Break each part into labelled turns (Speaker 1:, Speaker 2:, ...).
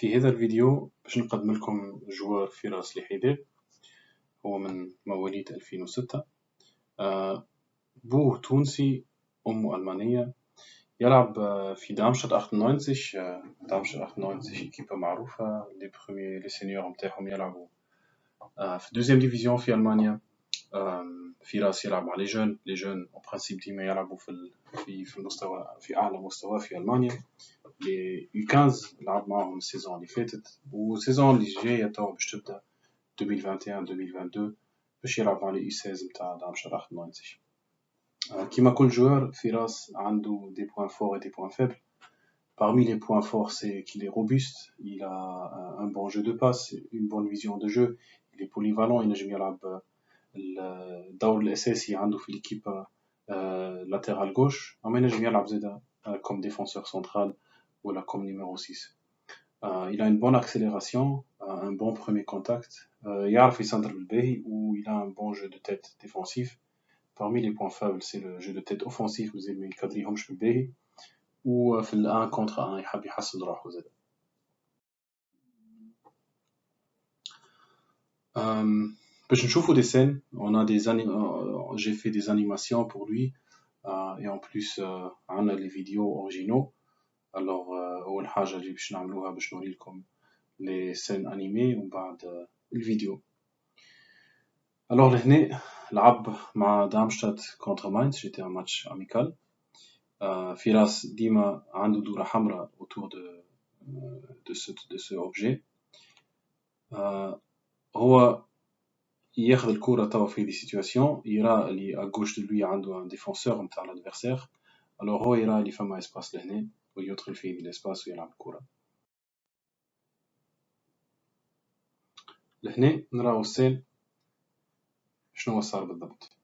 Speaker 1: في هذا الفيديو باش نقدم لكم جوار فراس لحيدر. هو من مواليد 2006. بوه تونسي أمه ألمانية. يلعب في دارمشتات 98. دارمشتات 98 كيبة معروفة. لي سينيور نتاعهم يلعبوا في دوزيام ديفيزيون في ألمانيا. فراس يلعب مع لي جون أو برانسيب ديما يلعبوا في المستوى في أعلى مستوى في ألمانيا. لي U15 لعب معاهم السيزون اللي فاتت، والسيزون اللي جاية توا باش تبدا 2021-2022 باش يلعب مع لي U16 نتاع دارمشتات 98. كيما كل joueur فراس عنده des points forts et des points faibles. Parmi les points forts, c'est qu'il est robuste, il a un bon jeu de passe, une bonne vision de jeu, il est polyvalent, ينجم يلعب الدور الأساسي عنده في l'équipe latéral gauche، أما ينجم يلعب زادا comme défenseur central ou comme numéro 6. Il a une bonne accélération, un bon premier contact, يعرف يسنتر بالباهي و il a un bon jeu de tête défensif. Parmi les points faibles, c'est le jeu de tête offensif, مازال ما يكادريهمش بالباهي، وفي الان كونتر ان يحب يحسن روحه زاد. باش نشوفوا des scènes, on a j'ai fait des animations pour lui, et en plus عندنا les vidéos originaux. alors اول حاجه اللي باش نعملوها باش نوري لكم les scènes animées ومن بعد الفيديو. alors لهنا لعب مع دارمشتات contre Mainz, c'était un match amical. فراس ديما عنده دورة حمراء autour de ce objet. هو ياخذ الكرة توا في دي سيتواسيون، يرى اللي à gauche de lui عنده un défenseur نتاع l'adversaire. alors هو يرى اللي فما اسباس لهنا ويدخل فيه الاسباس ويلعب الكرة. لهنا نراو السين شنو صار بالضبط.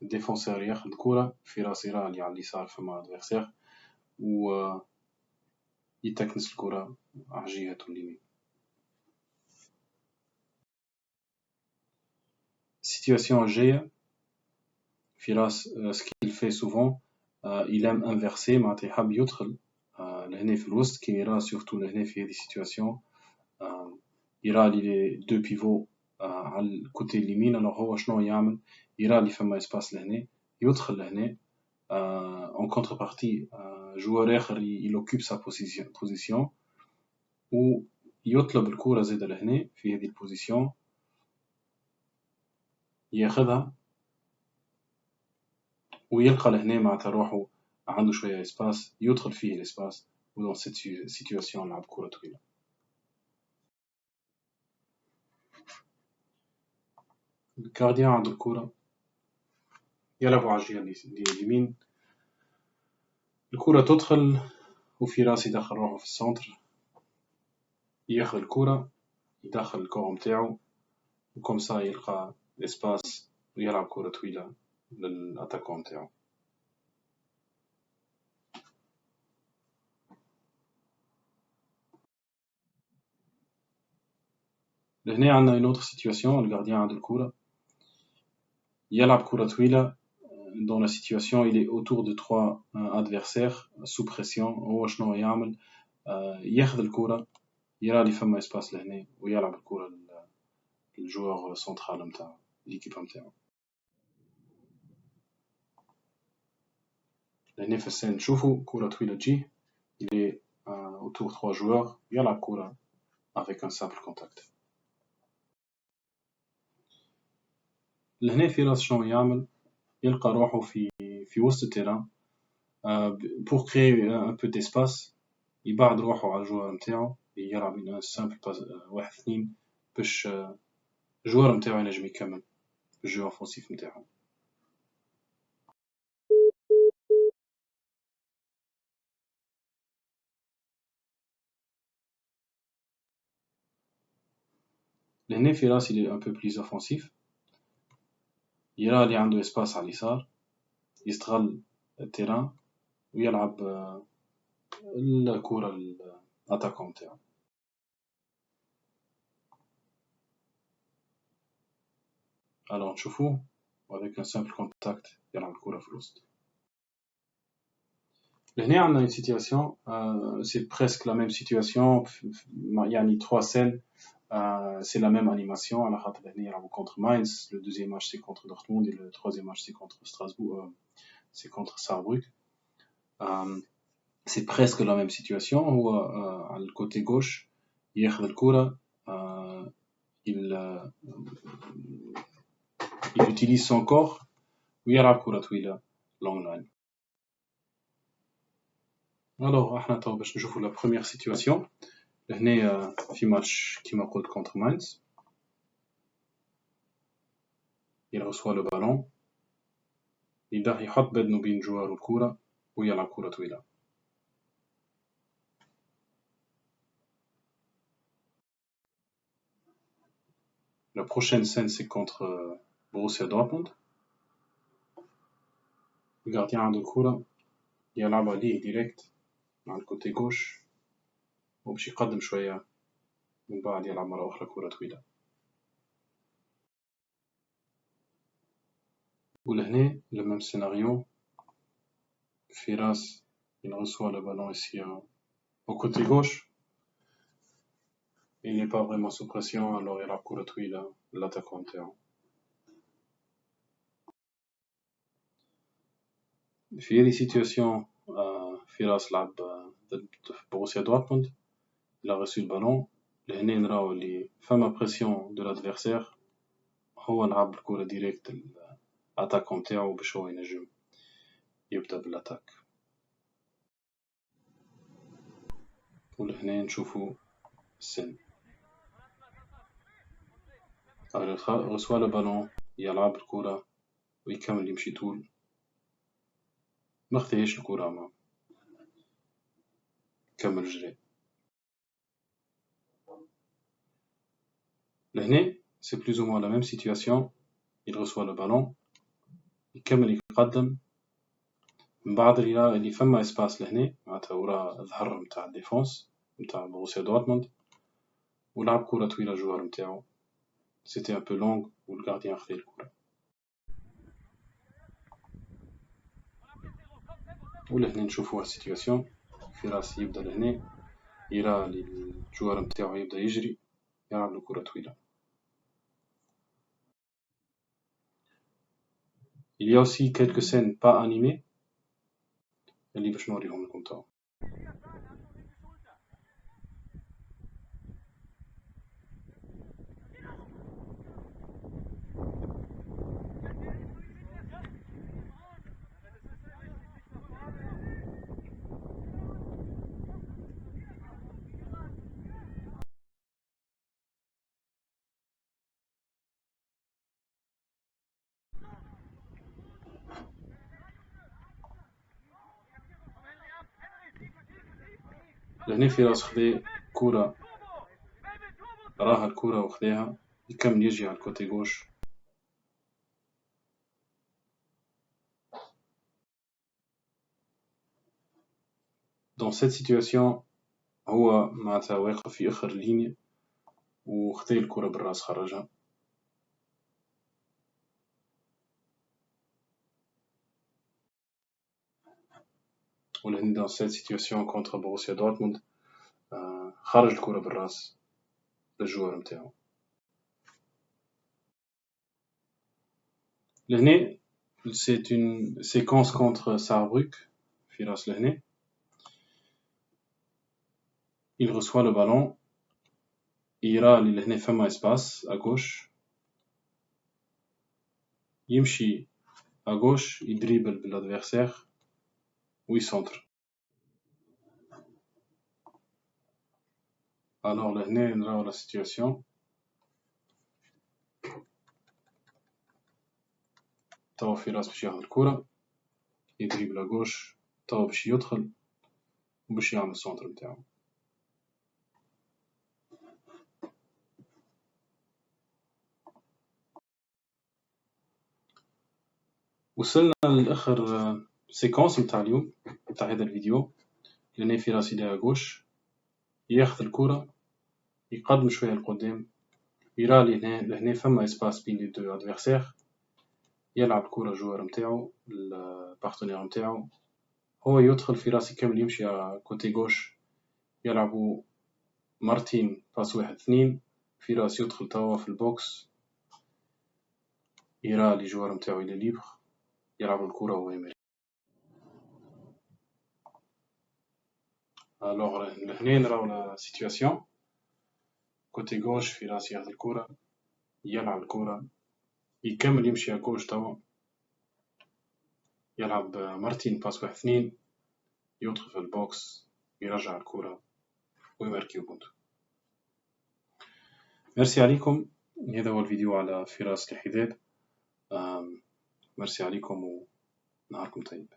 Speaker 1: الديفونسور ياخذ الكرة، فراس يرى اللي على اليسار فما adversaire و يتكنس الكرة على جهة اليمين. situation الجاية فراس ce qu'il fait souvent, il aime inverser معناتها يحب يدخل لهنا في الوسط كي يرى surtout لهنا في هذه السيتواسيون يرى لي دو بيفو على الكوتي اليمين. alors هو شنو يعمل، يرى لي فما اسباس لهنا يدخل لهنا en contrepartie joueur آخر il occupe sa position ويطلب الكرة زادا لهنا في هذه البوزيسيون ياخذها ويلقى لهنا معناتها روحو عنده شوية اسباس يدخل فيه الاسباس ودون سيت سيتواسيون لعب كرة طويلة. الكارديان عنده الكرة يلعب على الجهة اليمين، الكرة تدخل وفراس يدخل روحه في السنتر ياخذ الكرة يدخل الكورة متاعو وكم سا يلقى اسباس ويلعب كرة طويلة للاتاكون متاعو. لهنا عندنا une autre situation, الكارديان عنده الكرة يلعب كرة طويلة dans la situation il est autour de 3 adversaires sous pression. هو شنو يعمل، ياخذ الكرة يرى لي فما اسباس لهنا ويلعب الكرة للجوار سنترال نتاع ليكيب نتاعو. لهنا في السين نشوفوا كرة طويلة تجي il est autour 3 joueurs يلعب كرة avec un simple contact. لهنا فراس شنو يعمل، يلقى روحه في وسط التيران pour créer un peu d'espace يبعد روحه على الجوار نتاعو يلعب من سامبل باس 1-2 باش الجوار نتاعو ينجم يكمل الجو اوفونسيف نتاعو. لهنا فراس il est un peu plus offensif، يرى اللي عنده اسباس على اليسار يستغل التيران ويلعب الكرة للاتاكون نتاعو. alors نشوفوه avec un simple contact يلعب الكرة في الوسط. لهنا عندنا une situation, c'est presque la même situation, يعني 3 scènes, c'est la même animation. على خاطر هنا يلعبوا contre Mainz, le deuxième match c'est contre Dortmund et le troisième match c'est contre Strasbourg, c'est contre Saarbrück. C'est presque la même situation. هو على الكوتي gauche ياخذ الكرة, il utilise son corps ويلعب كرة طويلة long line. Alors احنا تو باش نشوفوا la première situation. هنا في ماتش كيما قلت contre Mainz. Il reçoit le ballon, يبدأ يحط بدنه بين جوار والكرة ويلعب كرة طويلة. La prochaine scène c'est contre Borussia Dortmund. Le gardien عنده الكرة يلعب عليه direct على الكوتي gauche وباش يقدم شوية من بعد يلعب مرة أخرى كرة طويلة. ولهنا le même scénario. Firas il reçoit le ballon ici au côté gauche. Il n'est pas vraiment sous pression, alors يلعب كرة طويلة l'attaquant نتاعو. في هذه situation فراس لعب ضد بروسيا دورتموند. il a reçu le ballon. لهنا نراو اللي فما بريسيون دو l'adversaire, هو لعب الكرة ديريكت الاتاكون نتاعو باش هو ينجم يبدا بالاتاك. ولهنا نشوفو السن. reçoit le ballon, يلعب الكرة ويكمل يمشي طول, ما خذاش الكرة, ما كمل جري. لهنا c'est plus ou moins la même situation. il reçoit le ballon, يكمل يقدم, من بعد يرى اللي فما اسباس لهنا, معناتها ورا الظهر متاع الديفونس متاع بروسيا دورتموند, ولعب كرة طويلة الجوار متاعو. c'était un peu long والغارديان خذا الكرة. ولهنا نشوفوا السيتواسيون. فراس يبدا لهنا, يرى الجوار متاعو يبدا يجري, يلعب الكرة طويلة. Il y a aussi quelques scènes pas animées اللي باش نوريهم لكم توا. لهنا فراس خذا كرة, راها الكرة وخذاها, يكمل يجي على الكوتي غوش. dans cette situation هو معناتها واقف في آخر اللينية وخذا الكرة بالراس خرجها. ولهنا dans cette situation contre Borussia Dortmund خرج الكرة بالراس للجوار متاعو. لهنا c'est une séquence contre Saarbrück. فراس لهنا il reçoit le ballon, يرى اللي لهنا فما espace à gauche, يمشي à gauche, يدريبل بالادفيرسير ويسونتر. alors لهنا نراو لا سيتواسيون. توا فراس باش ياخذ الكرة, يدريبل à gauche, توا باش يدخل وباش يعمل السونتر متاعو. وصلنا لآخر سيكونس متاع اليوم متاع هذا الفيديو. لهنا فراس يديها غوش, ياخذ الكرة, يقدم شوية لقدام, يرى لهنا فما اسباس بين لي دو ادفيرسير, يلعب الكرة جوار متاعو البارتنير متاعو هو يدخل فراس يكمل يمشي على كوتي جوش، يلعبوا مارتين باس 1-2، فراس يدخل توا في البوكس، يرى لي جوار متاعو إلي ليبر، يلعب الكرة وهو يمشي. الوغ لهنا نراو لا سيتواسيون، كوتي جوش فراس ياخذ الكرة، يلعب الكرة، يكمل يمشي على جوش توا، يلعب مارتين باس 1-2، يدخل في البوكس، يرجع الكرة ويماركي بونتو. ميرسي عليكم، هذا هو الفيديو على فراس الحداد. ميرسي عليكم ونهاركم طيب.